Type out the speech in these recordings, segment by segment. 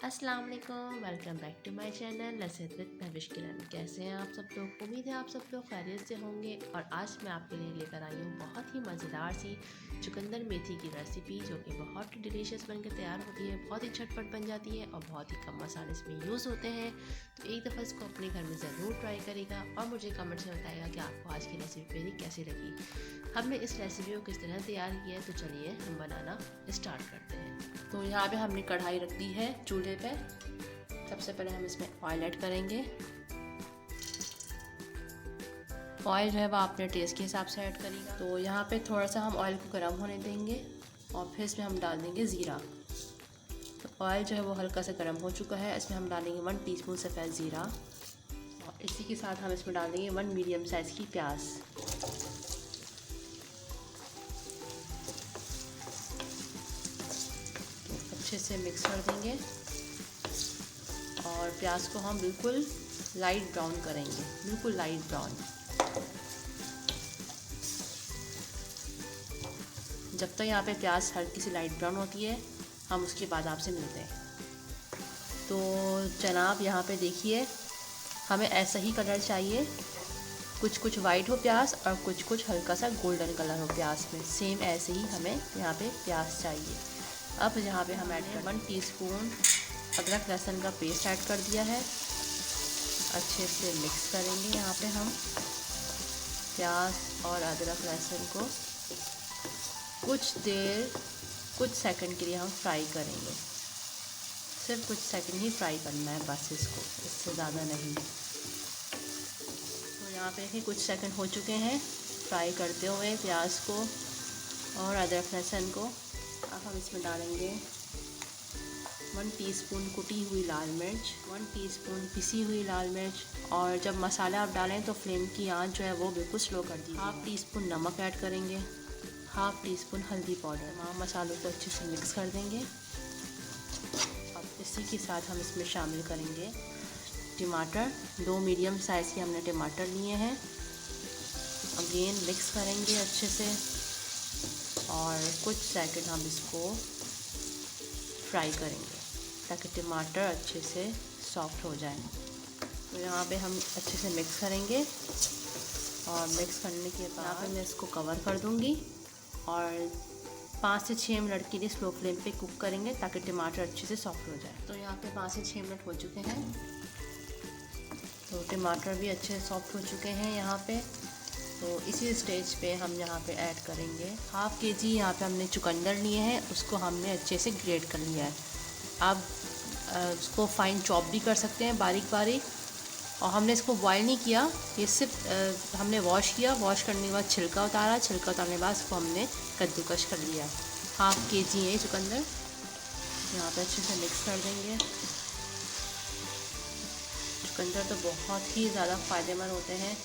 अस्सलाम वालेकुम, welcome back to my channel Lazzat with Mahvish Kiran. कैसे हैं आप सब लोग? उम्मीद है आप सब लोग खैरियत से होंगे। और आज मैं आपके लिए लेकर आई हूँ बहुत ही मज़ेदार सी चुकंदर मेथी की रेसिपी, जो कि बहुत ही डिलीशियस बनकर तैयार होती है, बहुत ही झटपट बन जाती है और बहुत ही कम मसाले इसमें यूज़ होते हैं। तो एक दफ़ा इसको अपने घर में ज़रूर ट्राई करेगा और मुझे कमेंट्स में बताएगा कि आपको आज की रेसिपी मेरी कैसी लगी। हमने इस रेसिपी को किस तरह तैयार किया है, तो चलिए हम बनाना स्टार्ट करते हैं। तो यहाँ पे हमने कढ़ाई रख दी है चूल्हे पे। सबसे पहले हम इसमें ऑयल ऐड करेंगे। ऑयल जो है वो अपने टेस्ट के हिसाब से ऐड करिएगा। तो यहाँ पे थोड़ा सा हम ऑयल को गर्म होने देंगे और फिर इसमें हम डाल देंगे ज़ीरा। तो ऑयल जो है वो हल्का सा गर्म हो चुका है, इसमें हम डालेंगे 1 टीस्पून सफ़ेद ज़ीरा और इसी के साथ हम इसमें डाल देंगे 1 मीडियम साइज़ की प्याज। अच्छे से मिक्स कर देंगे और प्याज को हम बिल्कुल लाइट ब्राउन करेंगे, बिल्कुल लाइट ब्राउन। जब तक यहाँ पे प्याज हल्की सी लाइट ब्राउन होती है, हम उसके बाद आपसे मिलते हैं। तो जनाब यहाँ पे देखिए, हमें ऐसा ही कलर चाहिए, कुछ कुछ वाइट हो प्याज और कुछ कुछ हल्का सा गोल्डन कलर हो प्याज में। सेम ऐसे ही हमें यहाँ पे प्याज चाहिए। अब यहाँ पे हम ऐड कर 1 टीस्पून अदरक लहसुन का पेस्ट ऐड कर दिया है। अच्छे से मिक्स करेंगे यहाँ पे हम प्याज और अदरक लहसुन को कुछ देर, कुछ सेकंड के लिए हम फ्राई करेंगे। सिर्फ कुछ सेकंड ही फ्राई करना है बस इसको, इससे ज़्यादा नहीं। तो यहाँ पे देखिए कुछ सेकंड हो चुके हैं फ्राई करते हुए प्याज को और अदरक लहसुन को। अब हम इसमें डालेंगे 1 टीस्पून कुटी हुई लाल मिर्च, 1 टीस्पून पिसी हुई लाल मिर्च। और जब मसाला आप डालें तो फ्लेम की आंच जो है वो बिल्कुल स्लो कर दीजिए। 1/2 टीस्पून नमक ऐड करेंगे, 1/2 टीस्पून हल्दी पाउडर। तमाम मसालों को अच्छे से मिक्स कर देंगे। अब इसी के साथ हम इसमें शामिल करेंगे टमाटर। 2 मीडियम साइज़ के हमने टमाटर लिए हैं। अगेन मिक्स करेंगे अच्छे से और कुछ सेकंड हम इसको फ्राई करेंगे ताकि टमाटर अच्छे से सॉफ्ट हो जाए। तो यहाँ पे हम अच्छे से मिक्स करेंगे और मिक्स करने के बाद यहाँ पे मैं इसको कवर कर दूँगी और 5 से 6 मिनट के लिए स्लो फ्लेम पे कुक करेंगे ताकि टमाटर अच्छे से सॉफ्ट हो जाए। तो यहाँ पे 5 से 6 मिनट हो चुके हैं। तो टमाटर भी अच्छे से सॉफ्ट हो चुके हैं यहाँ पे। तो इसी स्टेज पे हम यहाँ पे ऐड करेंगे 1/2 kg यहाँ पे हमने चुकंदर लिए हैं, उसको हमने अच्छे से ग्रेट कर लिया है। आप उसको फाइन चॉप भी कर सकते हैं बारीक बारीक। और हमने इसको बॉयल नहीं किया, ये सिर्फ हमने वॉश किया। वॉश करने के बाद छिलका उतारा, छिलका उतारने के बाद इसको हमने कद्दूकश कर लिया। 1/2 kg है चुकंदर। यहाँ पे अच्छे से मिक्स कर देंगे। चुकंदर तो बहुत ही ज़्यादा फ़ायदेमंद होते हैं।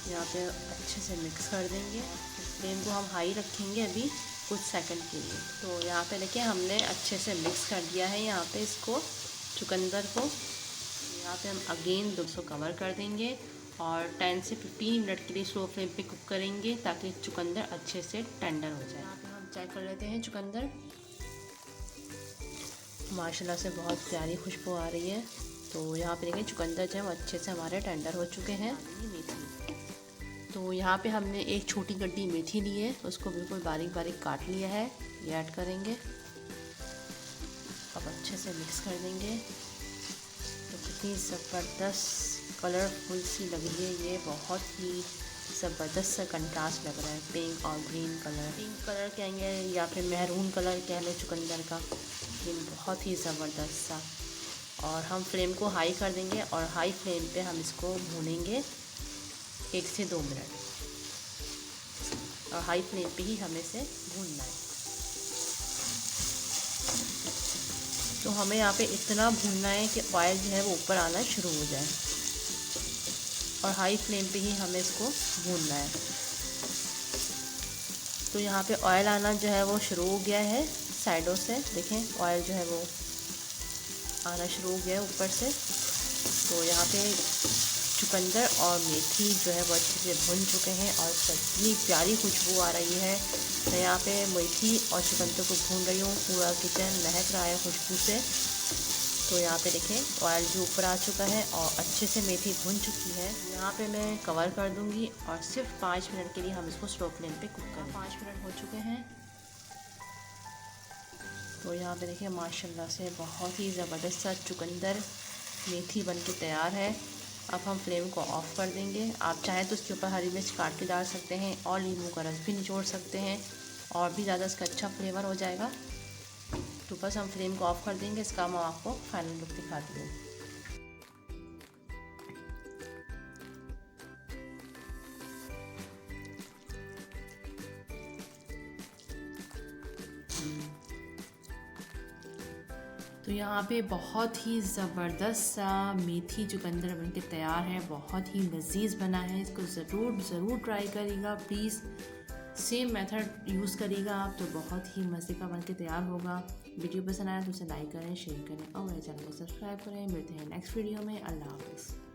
यहाँ पे अच्छे से मिक्स कर देंगे। फ्लेम को हम हाई रखेंगे अभी कुछ सेकंड के लिए। तो यहाँ पे देखिए हमने अच्छे से मिक्स कर दिया है यहाँ पे इसको, चुकंदर को। यहाँ पे हम अगेन 200 कवर कर देंगे और 10 से 15 मिनट के लिए स्लो फ्लेम पे कुक करेंगे ताकि चुकंदर अच्छे से टेंडर हो जाए। यहाँ पे हम चेक कर लेते हैं चुकंदर। माशाल्लाह से बहुत प्यारी खुशबू आ रही है। तो यहाँ पे देखिए चुकंदर जो है वो अच्छे से हमारे टेंडर हो चुके हैं। मेथी, तो यहाँ पे हमने एक छोटी गड्डी मेथी ली है, उसको बिल्कुल बारीक बारीक काट लिया है, ये ऐड करेंगे। अब अच्छे से मिक्स कर देंगे। तो कितनी ज़बरदस्त कलरफुल सी लग रही है ये, बहुत ही ज़बरदस्त सा कंट्रास्ट लग रहा है, पिंक और ग्रीन कलर। पिंक कलर कहेंगे या फिर मेहरून कलर कह लो चुकंदर का, लेकिन बहुत ही ज़बरदस्त सा। और हम फ्लेम को हाई कर देंगे और हाई फ्लेम पे हम इसको भूनेंगे 1 से 2 मिनट। और हाई फ्लेम पे ही हमें इसे भूनना है। तो हमें यहाँ पे इतना भूनना है कि ऑयल जो है वो ऊपर आना शुरू हो जाए और हाई फ्लेम पे ही हमें इसको भूनना है। तो यहाँ पे ऑयल आना जो है वो शुरू हो गया है साइडों से, देखें ऑयल जो है वो आना शुरू हो गया है ऊपर से। तो यहाँ पे चुकंदर और मेथी जो है वो अच्छे से भुन चुके हैं और इतनी प्यारी खुशबू आ रही है। मैं यहाँ पे मेथी और चुकंदर को भून रही हूँ, पूरा किचन महक रहा है खुशबू से। तो यहाँ पे देखें ऑयल भी ऊपर आ चुका है और अच्छे से मेथी भुन चुकी है। यहाँ पे मैं कवर कर दूँगी और सिर्फ 5 मिनट के लिए हम इसको स्लो फ्लेम पे कुक करें। 5 मिनट हो चुके हैं। तो यहाँ पे देखिए माशाल्लाह से बहुत ही ज़बरदस्त सा चुकंदर मेथी बन के तैयार है। अब हम फ्लेम को ऑफ़ कर देंगे। आप चाहें तो उसके ऊपर हरी मिर्च काट के डाल सकते हैं और नींबू का रस भी निचोड़ सकते हैं और भी ज़्यादा इसका अच्छा फ्लेवर हो जाएगा। तो बस हम फ्लेम को ऑफ़ कर देंगे। इसका मैं आपको फाइनल लुक दिखाती हूँ। तो यहाँ पे बहुत ही ज़बरदस्त सा मेथी चुकंदर बनके तैयार है। बहुत ही लजीज बना है। इसको ज़रूर ट्राई करिएगा प्लीज़। सेम मेथड यूज़ करिएगा आप तो बहुत ही मज़े का बनके तैयार होगा। वीडियो पसंद आया तो उसे लाइक करें, शेयर करें और मेरे चैनल को सब्सक्राइब करें। मिलते हैं नेक्स्ट वीडियो में। अल्लाह हाफ़िज़।